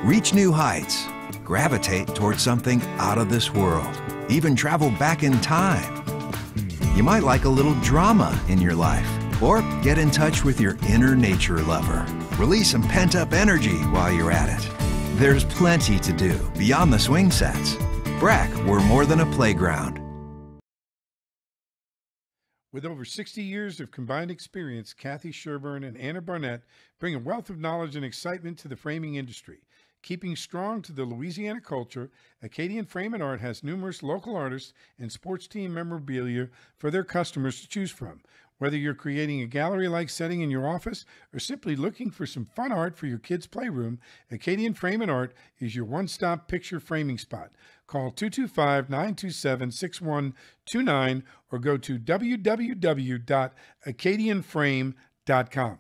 Reach new heights, gravitate towards something out of this world, even travel back in time. You might like a little drama in your life, or get in touch with your inner nature lover. Release some pent-up energy while you're at it. There's plenty to do beyond the swing sets. BRAC, we're more than a playground. With over 60 years of combined experience, Kathy Sherburne and Anna Barnett bring a wealth of knowledge and excitement to the framing industry. Keeping strong to the Louisiana culture, Acadian Frame and Art has numerous local artists and sports team memorabilia for their customers to choose from. Whether you're creating a gallery-like setting in your office or simply looking for some fun art for your kids' playroom, Acadian Frame and Art is your one-stop picture framing spot. Call 225-927-6129 or go to www.acadianframe.com.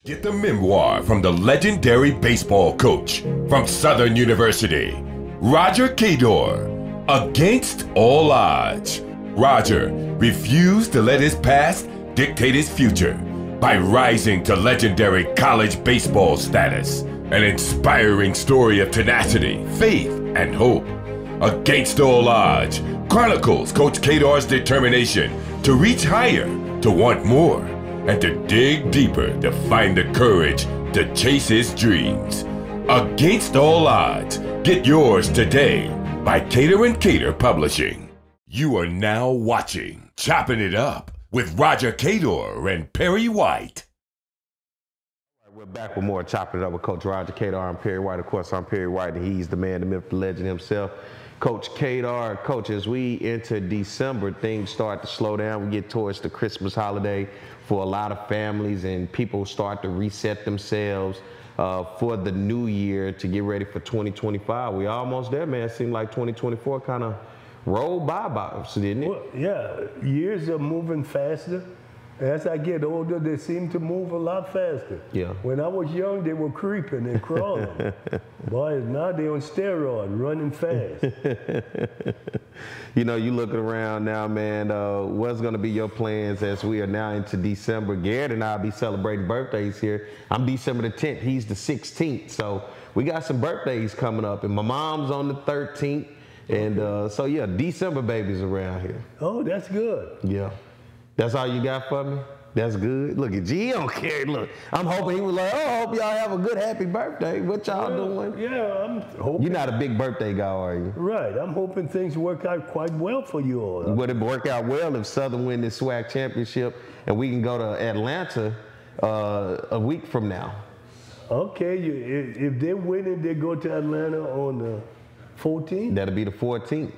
Get the memoir from the legendary baseball coach from Southern University, Roger Cador, Against All Odds. Roger refused to let his past dictate his future by rising to legendary college baseball status. An inspiring story of tenacity, faith, and hope. Against All Odds chronicles Coach Cador's determination to reach higher, to want more, and to dig deeper to find the courage to chase his dreams. Against All Odds. Get yours today by Cador & Cador Publishing. You are now watching Chopping It Up with Roger Cador and Perry White. We're back with more Chopping It Up with Coach Roger Cador. I'm Perry White. Of course, I'm Perry White, and he's the man, the myth, the legend himself. Coach Cador. Coach, as we enter December, things start to slow down. We get towards the Christmas holiday for a lot of families, and people start to reset themselves for the new year to get ready for 2025. We almost there, man. It seemed like 2024 kind of rolled by us, didn't it? Well, yeah, years are moving faster. As I get older, they seem to move a lot faster. Yeah. When I was young, they were creeping and crawling. Boys, now they're on steroids, running fast. You know, you looking around now, man, what's going to be your plans as we are now into December? Garrett and I will be celebrating birthdays here. I'm December the 10th. He's the 16th. So we got some birthdays coming up, and my mom's on the 13th. And so, yeah, December babies around here. Oh, that's good. Yeah. That's all you got for me? That's good. Look at G, he don't care. Look, I'm hoping he was like, oh, I hope y'all have a good, happy birthday. What y'all doing? Yeah, I'm hoping. You're not a big birthday guy, are you? Right. I'm hoping things work out quite well for you all. Would it work out well if Southern win this SWAC championship and we can go to Atlanta a week from now? Okay, if they win it, they go to Atlanta on the 14th? That'll be the 14th.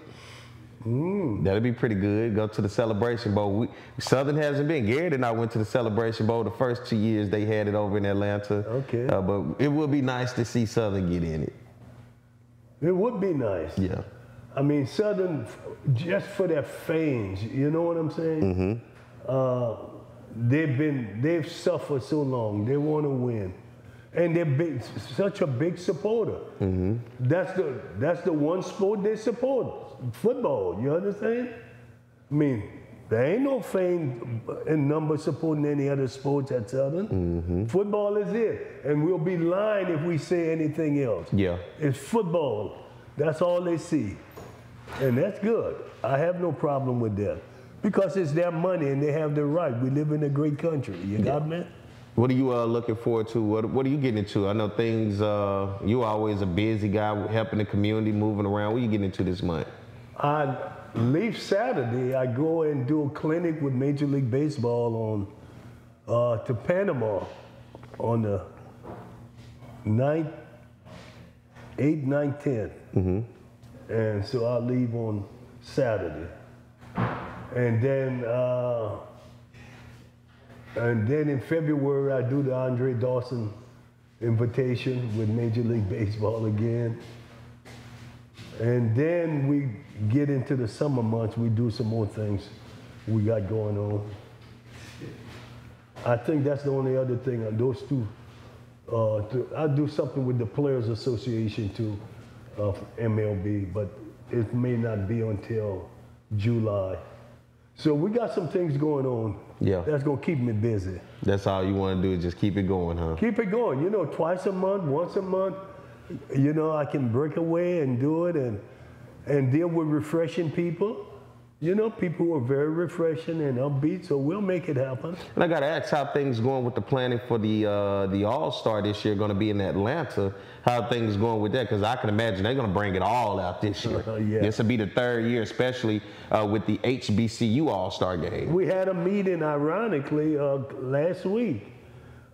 That'll be pretty good. Go to the Celebration Bowl. Southern hasn't been. Garrett and I went to the Celebration Bowl the first 2 years they had it over in Atlanta. Okay. But it would be nice to see Southern get in it. It would be nice. Yeah. I mean, Southern, just for their fans, you know what I'm saying? They've suffered so long. They want to win. And they're such a big supporter. That's the one sport they support. Football, you understand? I mean, there ain't no fame in number supporting any other sports at Southern. Football is it. And we'll be lying if we say anything else. Yeah. It's football. That's all they see. And that's good. I have no problem with that. Because it's their money and they have the right. We live in a great country. You got me? What are you looking forward to? What are you getting into? I know things, you're always a busy guy helping the community, moving around. What are you getting into this month? I leave Saturday. I go and do a clinic with Major League Baseball on to Panama on the 9th, 8th, 9th, 10th. And so I'll leave on Saturday. And then in February, I do the Andre Dawson invitation with Major League Baseball again. And then we get into the summer months, we do some more things we got going on. I think that's the only other thing, those two. I do something with the Players Association too, of MLB, but it may not be until July. So we got some things going on. Yeah. That's gonna keep me busy. That's all you want to do is just keep it going, huh? Keep it going, you know, twice a month, once a month. You know, I can break away and do it and deal with refreshing people. You know, people who are very refreshing and upbeat, so we'll make it happen. And I got to ask how things going with the planning for the All-Star this year, going to be in Atlanta. How things going with that? Because I can imagine they're going to bring it all out this year. Yeah. This will be the third year, especially with the HBCU All-Star game. We had a meeting, ironically, last week,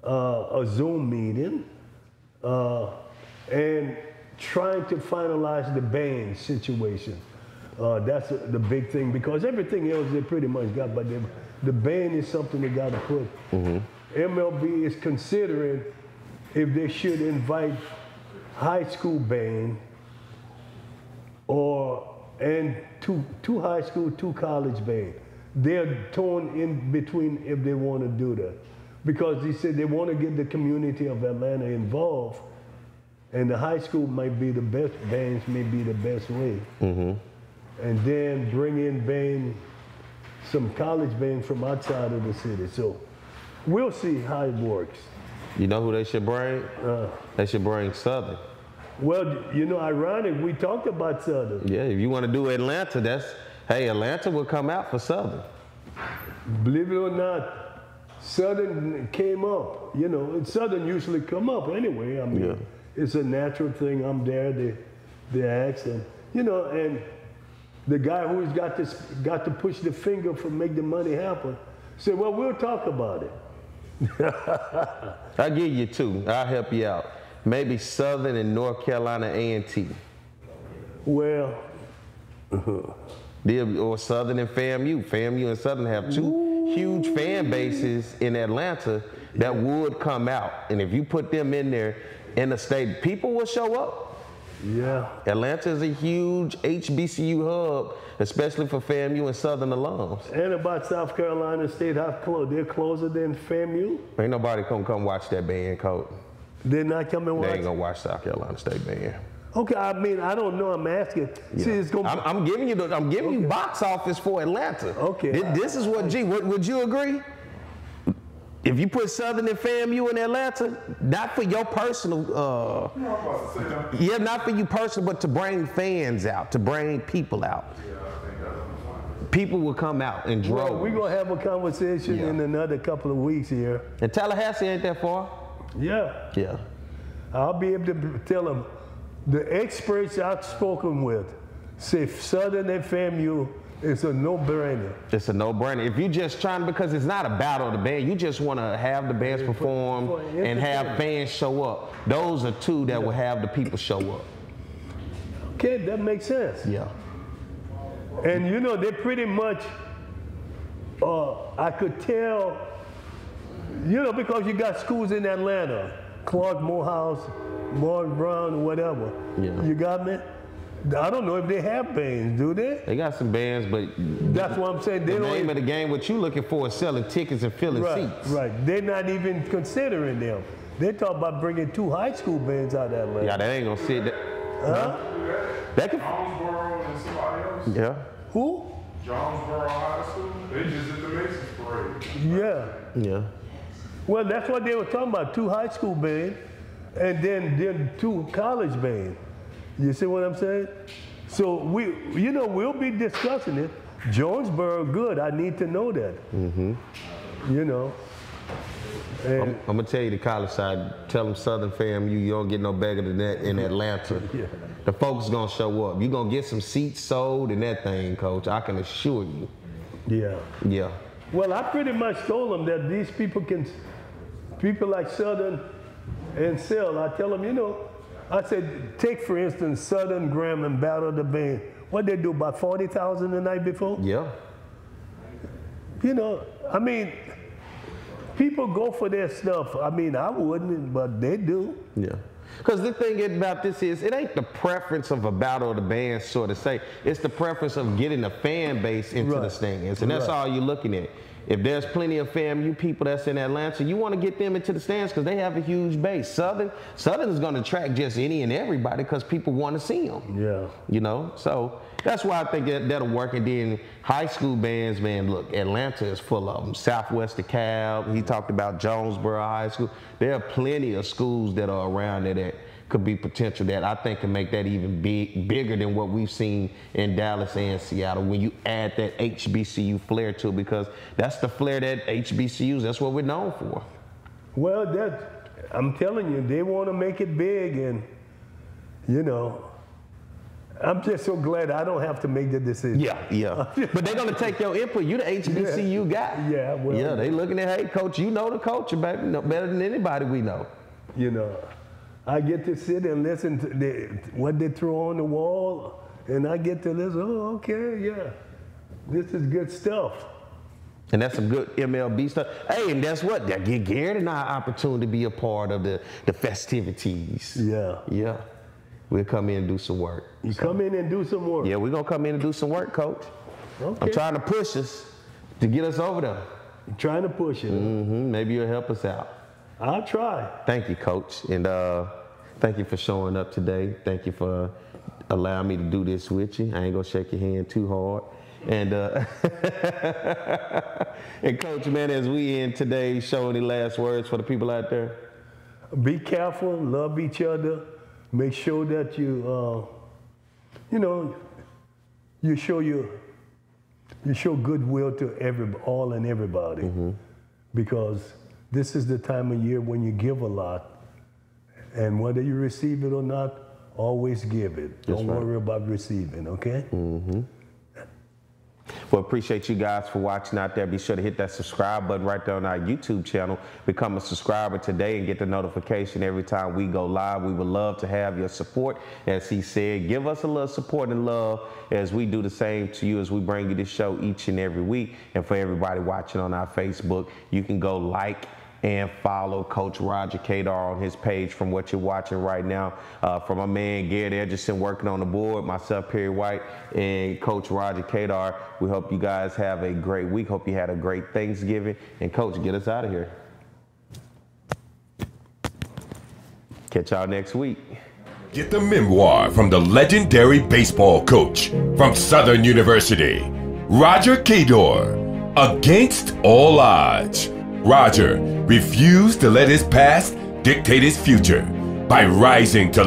a Zoom meeting, and trying to finalize the band situation. That's the big thing, because everything else they pretty much got, but the band is something they got to put. MLB is considering if they should invite high school band and two high school, two college band. They're torn in between if they want to do that, because they said they want to get the community of Atlanta involved, and the high school might be the best, bands may be the best way. And then bring in some college band from outside of the city. So we'll see how it works. You know who they should bring? They should bring Southern. Well, you know, ironic, we talked about Southern. Yeah, if you want to do Atlanta, Atlanta will come out for Southern. Believe it or not, Southern came up. You know, and Southern usually come up anyway. I mean, it's a natural thing. I'm there, they ask, and you know, and the guy who's got to push the finger for make the money happen said, well, we'll talk about it. I'll give you two. I'll help you out. Maybe Southern and North Carolina A&T. Well. Or Southern and FAMU. FAMU and Southern have two huge fan bases in Atlanta that would come out. And if you put them in there in the state, people will show up. Yeah. Atlanta is a huge HBCU hub, especially for FAMU and Southern alums. And about South Carolina State, they're closer than FAMU. Ain't nobody gonna come watch that band, Coach. They're not coming watch? They ain't gonna watch South Carolina State band. Okay, I mean, I don't know, I'm asking. Yeah. See, it's gonna I'm giving you box office for Atlanta. Okay. This is what, would you agree? If you put Southern and FAMU in Atlanta, not for your personal, not for you personal, but to bring fans out, to bring people out. people will come out in droves. Well, we're going to have a conversation in another couple of weeks here. And Tallahassee ain't that far? Yeah. Yeah. I'll be able to tell them, the experts I've spoken with say Southern and FAMU is a no-brainer. It's a no-brainer. If you just trying, because it's not a battle of the band, you just want to have the bands perform and have fans show up. Those are two that will have the people show up. Okay, that makes sense. Yeah. And you know, they pretty much, I could tell, you know, because you got schools in Atlanta, Clark, Morehouse, Morris Brown, whatever. Yeah. You got me? I don't know if they have bands, do they? They got some bands, but that's what I'm saying. The name of the game, what you looking for is selling tickets and filling seats. Right. They're not even considering them. They talk about bringing 2 high school bands out of Atlanta. Yeah, that ain't gonna sit there. Huh? That could. Jonesboro and somebody else. Yeah. Who? Jonesboro High School. They just did the Macy's parade. Yeah. Yeah. Well, that's what they were talking about, 2 high school bands and then 2 college bands. You see what I'm saying? So we'll be discussing it. Jonesboro, good. I need to know that. Mm-hmm. You know. I'm gonna tell you the college side. Tell them Southern FAMU, you don't get no better than that in Atlanta. Yeah. The folks gonna show up. You gonna get some seats sold and that thing, Coach. I can assure you. Yeah. Yeah. Well, I pretty much told them that these people like Southern and Sell, I tell them, you know, I said, take for instance Southern Graham and Battle of the Band. What they do, about 40,000 the night before? Yeah. You know, I mean, people go for their stuff. I mean, I wouldn't, but they do. Yeah. Because the thing about this is, it ain't the preference of a battle of the bands, sort of say. It's the preference of getting a fan base into the stands, and that's all you're looking at. If there's plenty of FAMU people that's in Atlanta, you want to get them into the stands because they have a huge base. Southern is going to attract just any and everybody because people want to see them. Yeah. You know, so that's why I think that'll work. And then high school bands, man, look, Atlanta is full of them. Southwest DeKalb, he talked about Jonesboro High School. There are plenty of schools that are around there that could be potential that I think can make that even bigger than what we've seen in Dallas and Seattle when you add that HBCU flair to it, because that's the flair that HBCUs, that's what we're known for. Well, I'm telling you, they want to make it big, and, you know, I'm just so glad I don't have to make the decision. Yeah. But they're going to take your input. You're the HBCU guy. Yeah, well. Yeah, they looking at, hey, coach, you know the culture, baby, better than anybody we know. You know. I get to sit and listen to what they throw on the wall, and I get to listen, oh, okay, yeah, this is good stuff. And that's some good MLB stuff. Hey, and that's what, that give Garrett and I opportunity to be a part of the festivities. Yeah. We'll come in and do some work. You come in and do some work? Yeah, we're going to come in and do some work, Coach. Okay. I'm trying to push us to get us over there. You're trying to push it. Mm-hmm. Maybe you'll help us out. I'll try. Thank you, Coach. And thank you for showing up today. Thank you for allowing me to do this with you. I ain't gonna shake your hand too hard. And and Coach, man, as we end today's show, any last words for the people out there? Be careful, love each other. Make sure that you, you show goodwill to all and everybody, because this is the time of year when you give a lot. And whether you receive it or not, always give it. Don't worry about receiving, okay? Well, appreciate you guys for watching out there. Be sure to hit that subscribe button right there on our YouTube channel. Become a subscriber today and get the notification every time we go live. We would love to have your support. As he said, give us a little support and love as we do the same to you as we bring you this show each and every week. And for everybody watching on our Facebook, you can go like and follow Coach Roger Cador on his page from what you're watching right now. From my man Garrett Edgerson working on the board, myself, Perry White, and Coach Roger Cador. We hope you guys have a great week. Hope you had a great Thanksgiving. And Coach, get us out of here. Catch y'all next week. Get the memoir from the legendary baseball coach from Southern University, Roger Cador, Against All Odds. Roger refused to let his past dictate his future by rising to